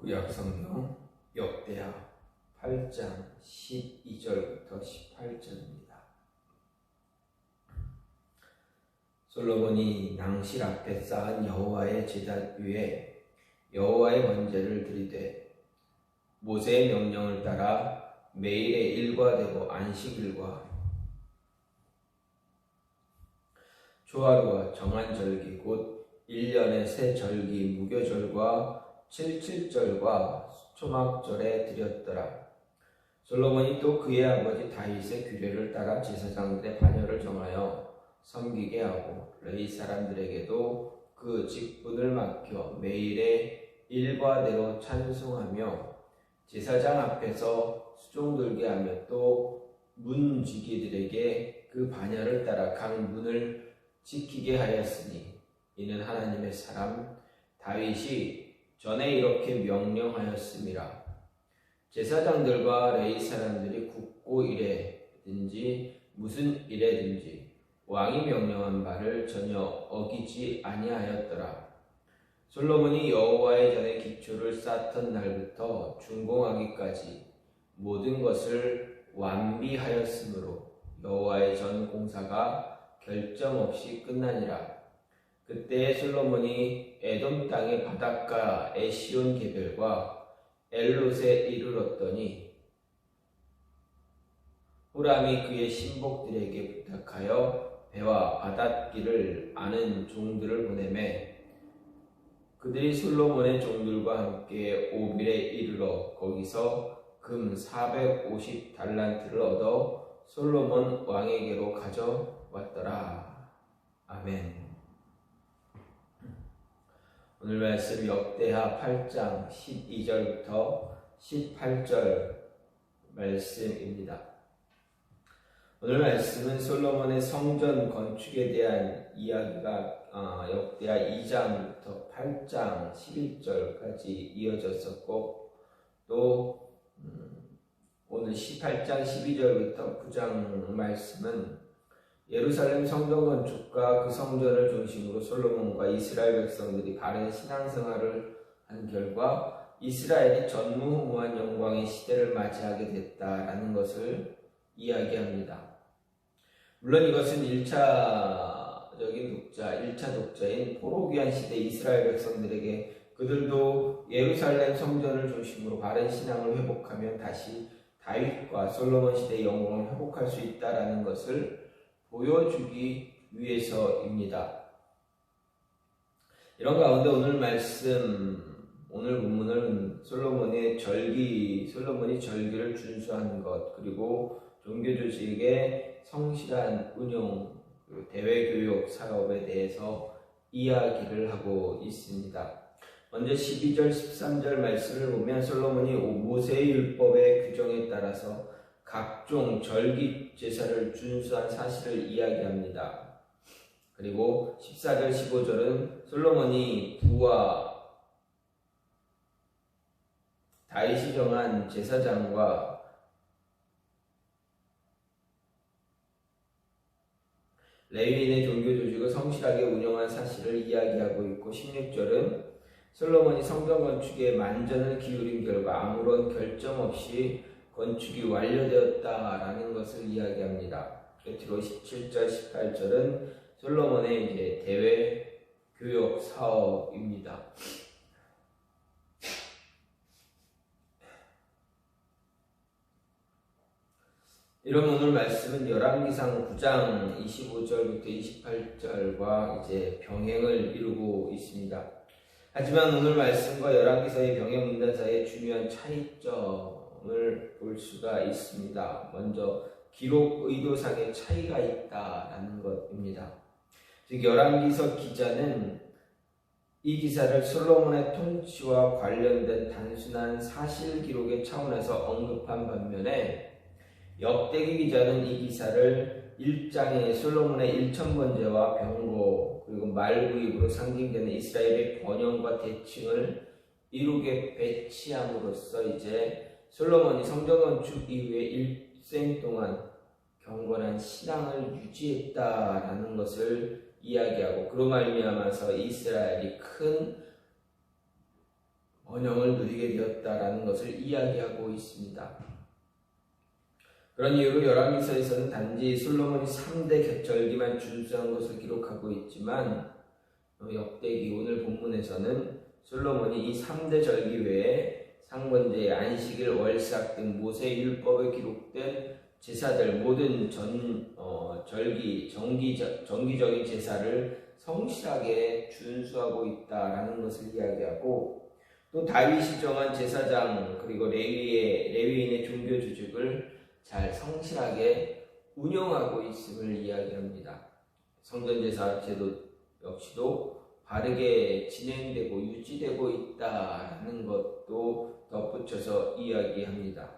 구약성경 역대하 8장 12절부터 18절입니다. 솔로몬이 낭실 앞에 쌓은 여호와의 제단 위에 여호와의 번제를 드리되 모세의 명령을 따라 매일의 일과되고 안식일과 초하루와 정한 절기 곧 1년의 새 절기 무교절과 77절과 초막절에 드렸더라. 솔로몬이 또 그의 아버지 다윗의 규례를 따라 제사장들의 반열을 정하여 섬기게 하고 레위 사람들에게도 그 직분을 맡겨 매일의 일과대로 찬송하며 제사장 앞에서 수종 들게 하며 또 문지기들에게 그 반열을 따라 각 문을 지키게 하였으니 이는 하나님의 사람 다윗이 전에 이렇게 명령하였음이라. 제사장들과 레위 사람들이 굳고 일에든지 무슨 일에든지 왕이 명령한 바를 전혀 어기지 아니하였더라. 솔로몬이 여호와의 전에 기초를 쌓던 날부터 준공하기까지 모든 것을 완비하였으므로 여호와의 전 공사가 결점 없이 끝나니라. 그때 솔로몬이 에돔 땅의 바닷가 에시온 게벨과 엘롯에 이르렀더니 후람이 그의 신복들에게 부탁하여 배와 바닷길을 아는 종들을 보내매 그들이 솔로몬의 종들과 함께 오빌에 이르러 거기서 금 450달란트를 얻어 솔로몬 왕에게로 가져왔더라. 아멘. 오늘 말씀 역대하 8장 12절부터 18절 말씀입니다. 오늘 말씀은 솔로몬의 성전 건축에 대한 이야기가 역대하 2장부터 8장 11절까지 이어졌었고 또 오늘 18장 12절부터 9장 말씀은 예루살렘 성전 건축과 그 성전을 중심으로 솔로몬과 이스라엘 백성들이 바른 신앙생활을 한 결과 이스라엘이 전무후무한 영광의 시대를 맞이하게 됐다라는 것을 이야기합니다. 물론 이것은 1차 독자인 포로귀환 시대 이스라엘 백성들에게 그들도 예루살렘 성전을 중심으로 바른 신앙을 회복하면 다시 다윗과 솔로몬 시대의 영광을 회복할 수 있다라는 것을 보여주기 위해서입니다. 이런 가운데 오늘 본문은 솔로몬이 절기를 준수하는 것, 그리고 종교 조직의 성실한 운용, 대외교육 사업에 대해서 이야기를 하고 있습니다. 먼저 12절, 13절 말씀을 보면 솔로몬이 모세의 율법의 규정에 따라서 각종 절기 제사를 준수한 사실을 이야기합니다. 그리고 14절, 15절은 솔로몬이 부와 다윗이 정한 제사장과 레위인의 종교 조직을 성실하게 운영한 사실을 이야기하고 있고 16절은 솔로몬이 성전 건축에 만전을 기울인 결과 아무런 결점 없이 건축이 완료되었다라는 것을 이야기합니다. 끝으로 17절, 18절은 솔로몬의 대외 교육 사업입니다. 이런 오늘 말씀은 열왕기상 9장 25절부터 28절과 병행을 이루고 있습니다. 하지만 오늘 말씀과 열왕기서의 병행 문단 사이에 중요한 차이점을 볼 수가 있습니다. 먼저 기록 의도상의 차이가 있다라는 것입니다. 즉 열왕기서 기자는 이 기사를 솔로몬의 통치와 관련된 단순한 사실 기록의 차원에서 언급한 반면에 역대기 기자는 이 기사를 1장의 솔로몬의 1000번제와 병고 그리고 말구입으로 상징되는 이스라엘의 번영과 대칭을 이루게 배치함으로써 솔로몬이 성전 건축 이후에 일생 동안 경건한 신앙을 유지했다라는 것을 이야기하고 그로 말미암아서 이스라엘이 큰 번영을 누리게 되었다라는 것을 이야기하고 있습니다. 그런 이유로 열왕기서에서는 단지 솔로몬이 3대 겹절기만 준수한 것을 기록하고 있지만 역대기 오늘 본문에서는 솔로몬이 이 3대 절기 외에 상번제, 안식일, 월삭 등 모세 율법에 기록된 제사들 모든 정기적인 제사를 성실하게 준수하고 있다라는 것을 이야기하고, 또 다윗이 정한 제사장 그리고 레위인의 종교 조직을 잘 성실하게 운영하고 있음을 이야기합니다. 성전제사 제도 역시도 바르게 진행되고 유지되고 있다라는 것도 덧붙여서 이야기합니다.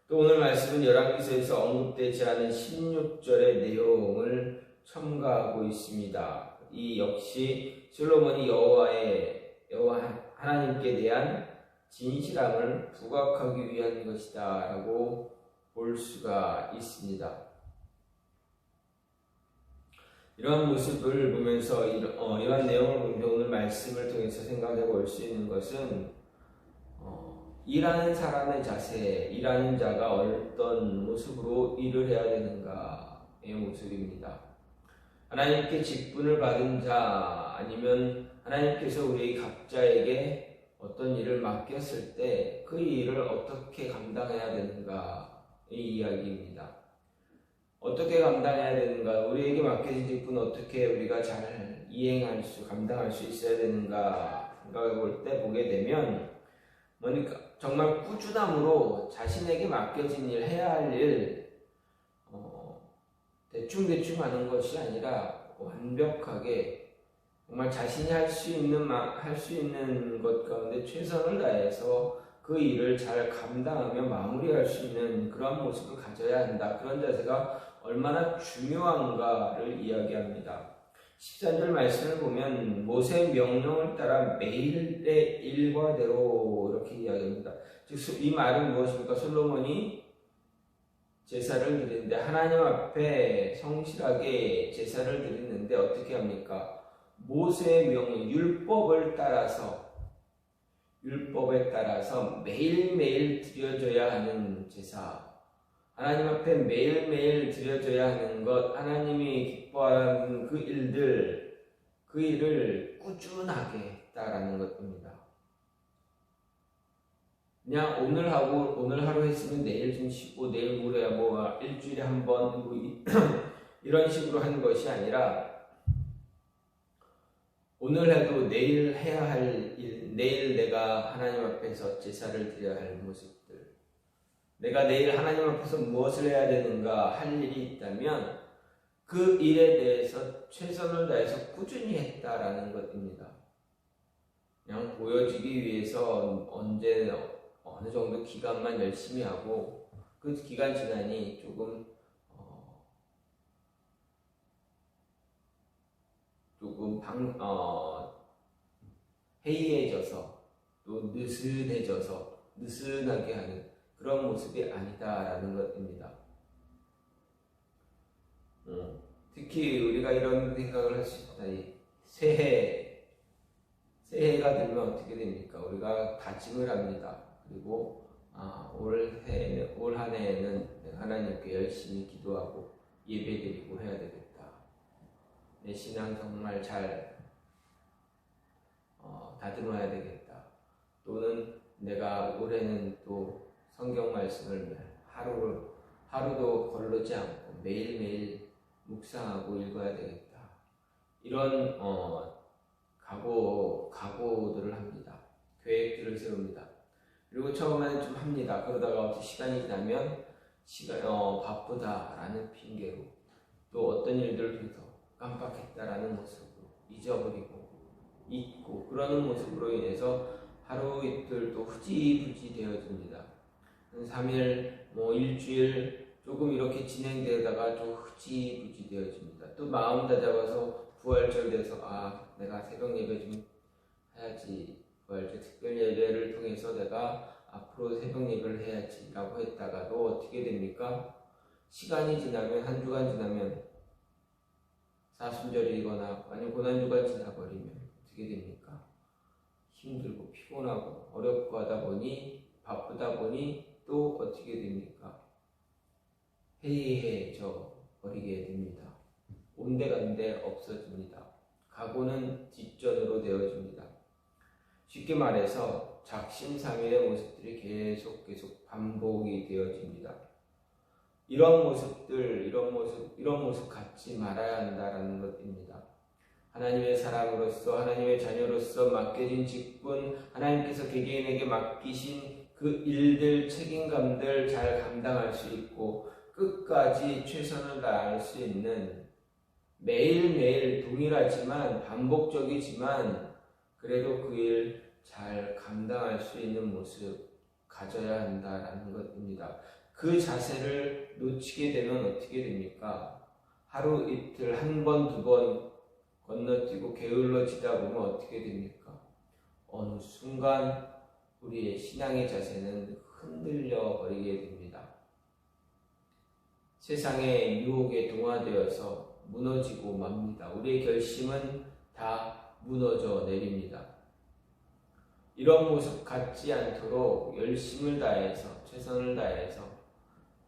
또 오늘 말씀은 열왕기서에서 언급되지 않은 16절의 내용을 첨가하고 있습니다. 이 역시 솔로몬이 여호와 하나님께 대한 진실함을 부각하기 위한 것이다 라고 볼 수가 있습니다. 이러한 모습을 보면서 이러한 내용을 보면서 오늘 말씀을 통해서 생각해 볼 수 있는 것은 일하는 사람의 자세, 일하는 자가 어떤 모습으로 일을 해야 되는가의 모습입니다. 하나님께 직분을 받은 자, 아니면 하나님께서 우리 각자에게 어떤 일을 맡겼을 때 그 일을 어떻게 감당해야 되는가의 이야기입니다. 어떻게 감당해야 되는가, 우리에게 맡겨진 직분을 어떻게 우리가 잘 감당할 수 있어야 되는가 생각해 볼 때 보게 되면, 정말 꾸준함으로 자신에게 맡겨진 일, 해야 할 일, 대충 하는 것이 아니라 완벽하게 정말 자신이 할 수 있는 것 가운데 최선을 다해서 그 일을 잘 감당하며 마무리할 수 있는 그런 모습을 가져야 한다. 그런 자세가 얼마나 중요한가를 이야기합니다. 13절 말씀을 보면 모세의 명령을 따라 매일의 일과대로 이렇게 이야기합니다. 즉 이 말은 무엇입니까? 솔로몬이 제사를 드리는데, 하나님 앞에 성실하게 제사를 드리는데 어떻게 합니까? 모세의 명령, 율법에 따라서 매일매일 드려져야 하는 제사, 하나님 앞에 매일매일 드려져야 하는 것, 하나님이 기뻐하는 그 일을 꾸준하게 했다라는 것입니다. 그냥 오늘 하루 했으면 내일 좀 쉬고 내일 모레야 일주일에 한 번 이런 식으로 하는 것이 아니라, 오늘 해도 내일 해야 할 일, 내일 내가 하나님 앞에서 제사를 드려야 할 모습들, 내가 내일 하나님 앞에서 무엇을 해야 되는가 할 일이 있다면 그 일에 대해서 최선을 다해서 꾸준히 했다라는 것입니다. 그냥 보여지기 위해서 어느 정도 기간만 열심히 하고 그 기간 지나니 조금 해이해져서 또 느슨하게 하는 그런 모습이 아니다라는 것입니다. 특히 우리가 이런 생각을 할 수 있다. 새해가 되면 어떻게 됩니까? 우리가 다짐을 합니다. 그리고 올 한 해에는 하나님께 열심히 기도하고 예배드리고 해야 되겠다. 내 신앙 정말 잘 다듬어야 되겠다. 또는 내가 올해는 또 성경 말씀을 하루도 거르지 않고 매일매일 묵상하고 읽어야 되겠다. 이런 각오들을 합니다. 계획들을 세웁니다. 그리고 처음에는 좀 합니다. 그러다가 시간이 지나면 바쁘다라는 핑계로 또 어떤 일들을 통해서 깜빡했다라는 모습으로 잊어버리고 잊고 그러는 모습으로 인해서 하루 이틀 또 흐지부지 되어집니다. 3일, 일주일 조금 이렇게 진행되다가 또 흐지부지 되어집니다. 또 마음 다잡아서 부활절 돼서 내가 새벽 예배 좀 해야지, 부활절 특별 예배를 통해서 내가 앞으로 새벽 예배를 해야지 라고 했다가도 어떻게 됩니까? 시간이 지나면, 한 주간 지나면, 사순절이거나 아니면 고난주가 지나버리면 어떻게 됩니까? 힘들고 피곤하고 어렵고 하다 보니 바쁘다 보니 또 어떻게 됩니까? 해이해져 버리게 됩니다. 온데간데 없어집니다. 각오는 뒷전으로 되어집니다. 쉽게 말해서 작심삼일의 모습들이 계속 반복이 되어집니다. 이런 모습 갖지 말아야 한다라는 것입니다. 하나님의 사람으로서, 하나님의 자녀로서 맡겨진 직분, 하나님께서 개개인에게 맡기신 그 일들, 책임감들 잘 감당할 수 있고 끝까지 최선을 다할 수 있는, 매일매일 동일하지만 반복적이지만 그래도 그 일 잘 감당할 수 있는 모습 가져야 한다라는 것입니다. 그 자세를 놓치게 되면 어떻게 됩니까? 하루 이틀 한 번, 두 번 건너뛰고 게을러지다 보면 어떻게 됩니까? 어느 순간 우리의 신앙의 자세는 흔들려 버리게 됩니다. 세상의 유혹에 동화되어서 무너지고 맙니다. 우리의 결심은 다 무너져 내립니다. 이런 모습 갖지 않도록 열심을 다해서, 최선을 다해서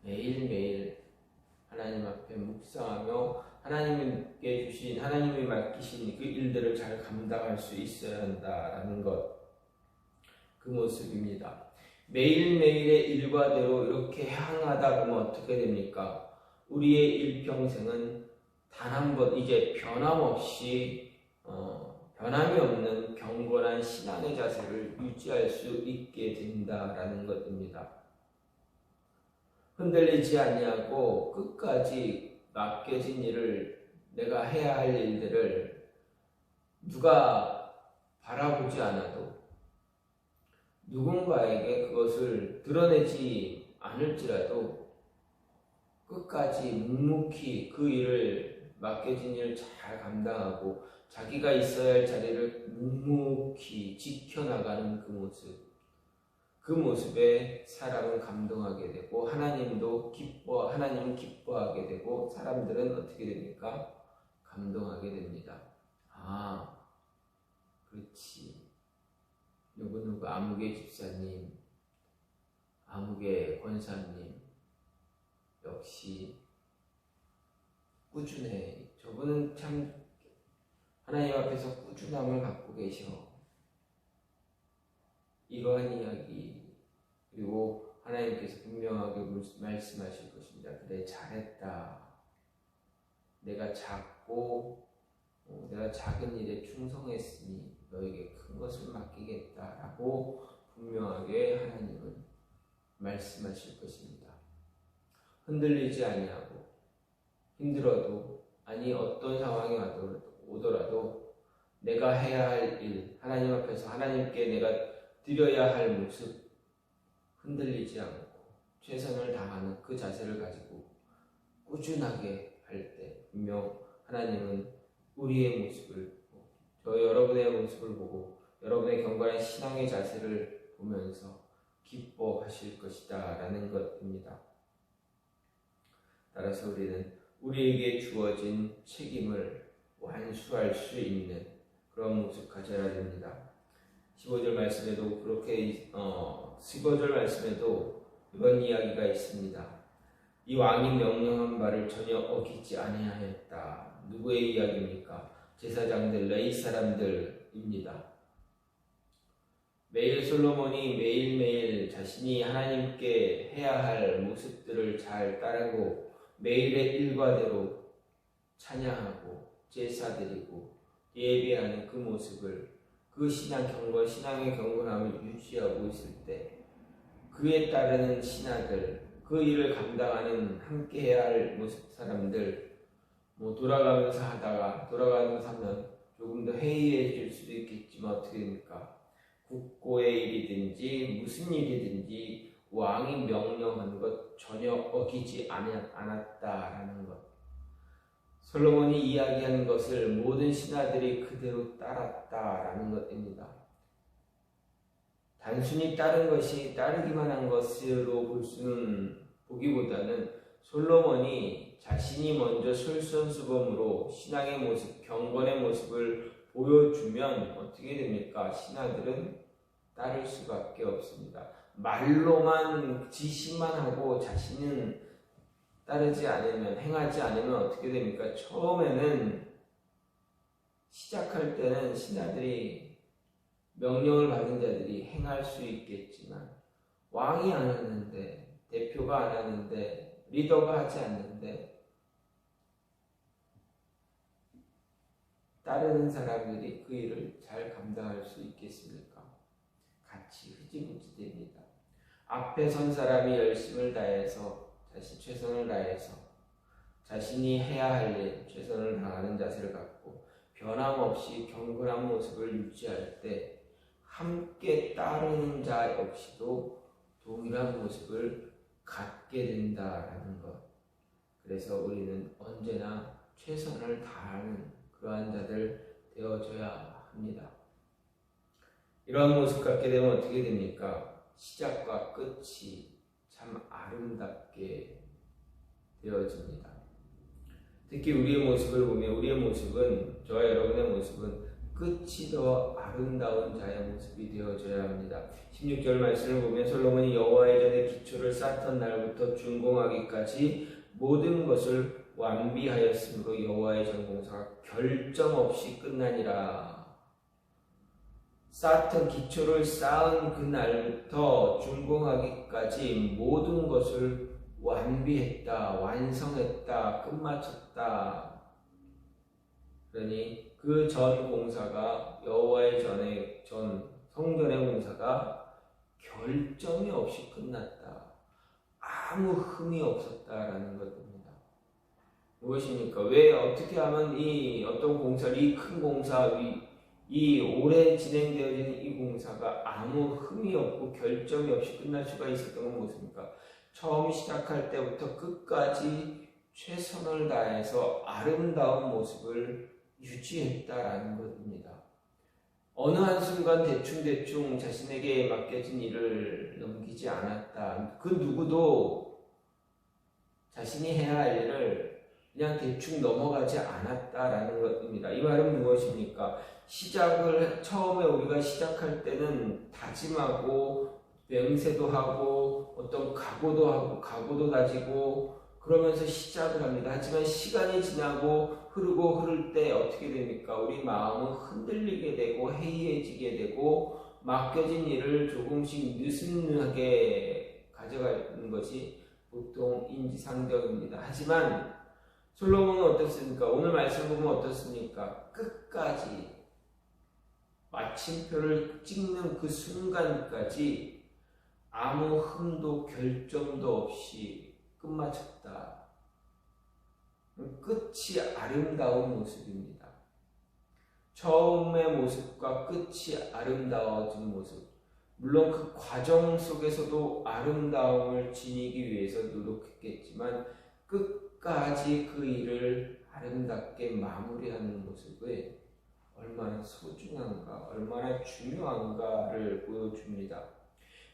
매일매일 하나님 앞에 묵상하며 하나님께 주신, 하나님이 맡기신 그 일들을 잘 감당할 수 있어야 한다라는 것, 그 모습입니다. 매일매일의 일과대로 이렇게 향하다 보면 어떻게 됩니까? 우리의 일평생은 단 한 번 이제 변함없이 변함이 없는 경건한 신앙의 자세를 유지할 수 있게 된다라는 것입니다. 흔들리지 아니하고 끝까지 맡겨진 일을, 내가 해야 할 일들을 누가 바라보지 않아도, 누군가에게 그것을 드러내지 않을지라도 끝까지 묵묵히 그 일을, 맡겨진 일을 잘 감당하고 자기가 있어야 할 자리를 묵묵히 지켜나가는 그 모습, 그 모습에 사람은 감동하게 되고 하나님은 기뻐하게 되고 사람들은 어떻게 됩니까? 감동하게 됩니다. 아, 그렇지. 누구누구 아무개 집사님, 아무개 권사님, 역시 꾸준해. 저분은 참 하나님 앞에서 꾸준함을 갖고 계셔. 이러한 이야기, 그리고 하나님께서 분명하게 말씀하실 것입니다. 그래, 잘했다. 내가 작은 일에 충성했으니 너에게 큰 것을 맡기겠다라고 분명하게 하나님은 말씀하실 것입니다. 흔들리지 아니하고 힘들어도, 아니 어떤 상황이 오더라도 내가 해야 할 일, 하나님 앞에서 하나님께 내가 드려야 할 모습, 흔들리지 않고 최선을 다하는 그 자세를 가지고 꾸준하게 할 때 분명 하나님은 우리의 모습을, 여러분의 모습을 보고 여러분의 경건한 신앙의 자세를 보면서 기뻐하실 것이다 라는 것입니다. 따라서 우리는 우리에게 주어진 책임을 완수할 수 있는 그런 모습 가져야 됩니다. 15절 말씀에도 15절 말씀에도 이런 이야기가 있습니다. 이 왕이 명령한 바를 전혀 어기지 아니하였다. 누구의 이야기입니까? 제사장들, 레위 사람들입니다. 매일 솔로몬이 매일매일 자신이 하나님께 해야 할 모습들을 잘 따르고 매일의 일과대로 찬양하고 제사드리고 예배하는 그 모습을, 그 신앙의 경건함을 유지하고 있을 때 그에 따르는 신하들, 그 일을 감당하는 함께 해야 할 모습 사람들, 돌아가면서 하면 조금 더 해이해질 수도 있겠지만 어떻게 됩니까? 국고의 일이든지 무슨 일이든지 왕이 명령한 것 전혀 어기지 않았다라는 것. 솔로몬이 이야기하는 것을 모든 신하들이 그대로 따랐다라는 것입니다. 단순히 따르기만 한 것으로 보기보다는 솔로몬이 자신이 먼저 솔선수범으로 신앙의 모습, 경건의 모습을 보여주면 어떻게 됩니까? 신하들은 따를 수밖에 없습니다. 말로만 지시만 하고 자신은 따르지 않으면, 행하지 않으면 어떻게 됩니까? 처음에는 시작할 때는 신하들이, 명령을 받은 자들이 행할 수 있겠지만 왕이 안 하는데, 대표가 안 하는데, 리더가 하지 않는데 따르는 사람들이 그 일을 잘 감당할 수 있겠습니까? 같이 흐지부지 됩니다. 앞에 선 사람이 열심을 다해서, 자신 최선을 다해서 자신이 해야 할 일, 최선을 다하는 자세를 갖고 변함없이 경건한 모습을 유지할 때 함께 따르는 자 역시도 동일한 모습을 갖게 된다라는 것. 그래서 우리는 언제나 최선을 다하는 그러한 자들 되어줘야 합니다. 이러한 모습 갖게 되면 어떻게 됩니까? 시작과 끝이 참 아름답게 되어집니다. 특히 우리의 모습을 보면 우리의 모습은, 저와 여러분의 모습은 끝이 더 아름다운 자의 모습이 되어져야 합니다. 16절 말씀을 보면 솔로몬이 여호와의 전에 기초를 쌓던 날부터 준공하기까지 모든 것을 완비하였으므로 여호와의 전 공사가 결점 없이 끝나니라. 쌓던 기초를 쌓은 그날부터 준공하기까지 모든 것을 완비했다, 완성했다, 끝마쳤다. 그러니 그 전 공사가, 여호와의 전 성전의 공사가 결점이 없이 끝났다, 아무 흠이 없었다라는 것입니다. 무엇입니까? 왜 어떻게 하면 이 어떤 공사, 이 큰 공사, 이 오래 진행되어지는 이 공사가 아무 흠이 없고 결점이 없이 끝날 수가 있었던 건 무엇입니까? 처음 시작할 때부터 끝까지 최선을 다해서 아름다운 모습을 유지했다라는 것입니다. 어느 한순간 대충 자신에게 맡겨진 일을 넘기지 않았다. 그 누구도 자신이 해야 할 일을 그냥 대충 넘어가지 않았다라는 것입니다. 이 말은 무엇입니까? 처음에 우리가 시작할 때는 다짐하고 맹세도 하고 어떤 각오도 다지고 그러면서 시작을 합니다. 하지만 시간이 지나고 흐를 때 어떻게 됩니까? 우리 마음은 흔들리게 되고 해이해지게 되고 맡겨진 일을 조금씩 느슨하게 가져가는 것이 보통 인지상정입니다. 하지만 솔로몬은 어떻습니까? 오늘 말씀 보면 어떻습니까? 끝까지 마침표를 찍는 그 순간까지 아무 흠도 결점도 없이 끝마쳤다. 끝이 아름다운 모습입니다. 처음의 모습과 끝이 아름다워진 모습. 물론 그 과정 속에서도 아름다움을 지니기 위해서 노력했겠지만 끝까지 그 일을 아름답게 마무리하는 모습에 얼마나 소중한가, 얼마나 중요한가를 보여줍니다.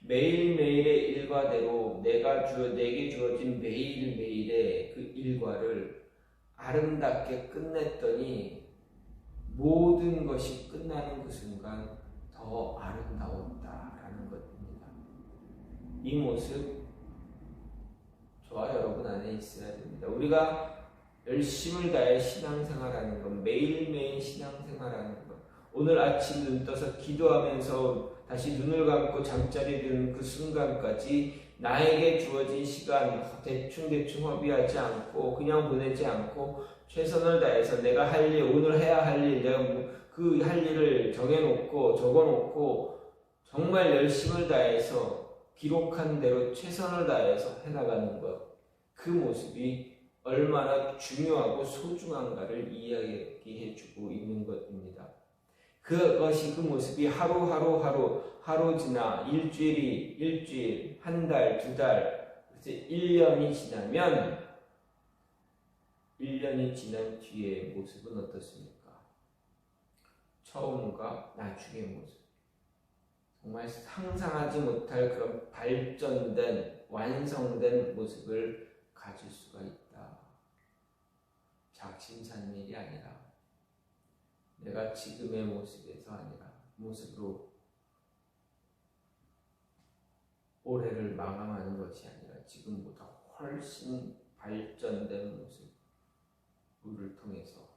매일매일의 일과대로 내게 주어진 매일매일의 그 일과를 아름답게 끝냈더니 모든 것이 끝나는 그 순간 더 아름다웠다라는 것입니다. 이 모습 저와 여러분 안에 있어야 됩니다. 우리가 열심을 다해 신앙생활하는 것, 매일매일 신앙생활하는 것, 오늘 아침 눈 떠서 기도하면서 다시 눈을 감고 잠자리에 드는 그 순간까지 나에게 주어진 시간 대충 허비하지 않고 그냥 보내지 않고 최선을 다해서 내가 할 일, 오늘 해야 할 일, 내가 그 할 일을 정해놓고 적어놓고 정말 열심을 다해서 기록한 대로 최선을 다해서 해나가는 것, 그 모습이 얼마나 중요하고 소중한가를 이야기해주고 있는 것입니다. 그것이 그 모습이 하루 지나 일주일, 한 달, 두 달, 1년이 지나면 1년이 지난 뒤의 모습은 어떻습니까? 처음과 나중의 모습. 정말 상상하지 못할 그런 발전된, 완성된 모습을 가질 수가 있다. 작심삼일이 아니라 내가 지금의 모습에서 아니라 모습으로 올해를 마감하는 것이 아니라 지금보다 훨씬 발전된 모습을 통해서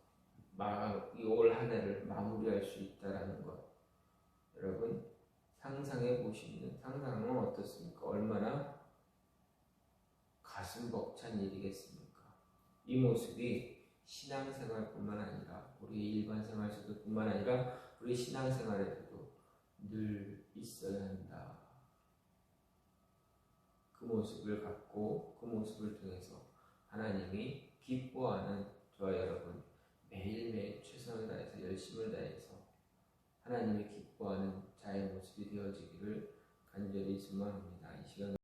올 한 해를 마무리할 수 있다라는 것, 여러분 상상해 보시면 상상은 어떻습니까? 얼마나 가슴 벅찬 일이겠습니까? 이 모습이 신앙생활뿐만 아니라 우리 일반 생활 속뿐만 아니라 우리 신앙생활에서도 늘 있어야 한다. 그 모습을 갖고 그 모습을 통해서 하나님이 기뻐하는 저와 여러분 매일매일 최선을 다해서 열심을 다해서 하나님이 기뻐하는 자의 모습이 되어지기를 간절히 소망합니다. 이 시간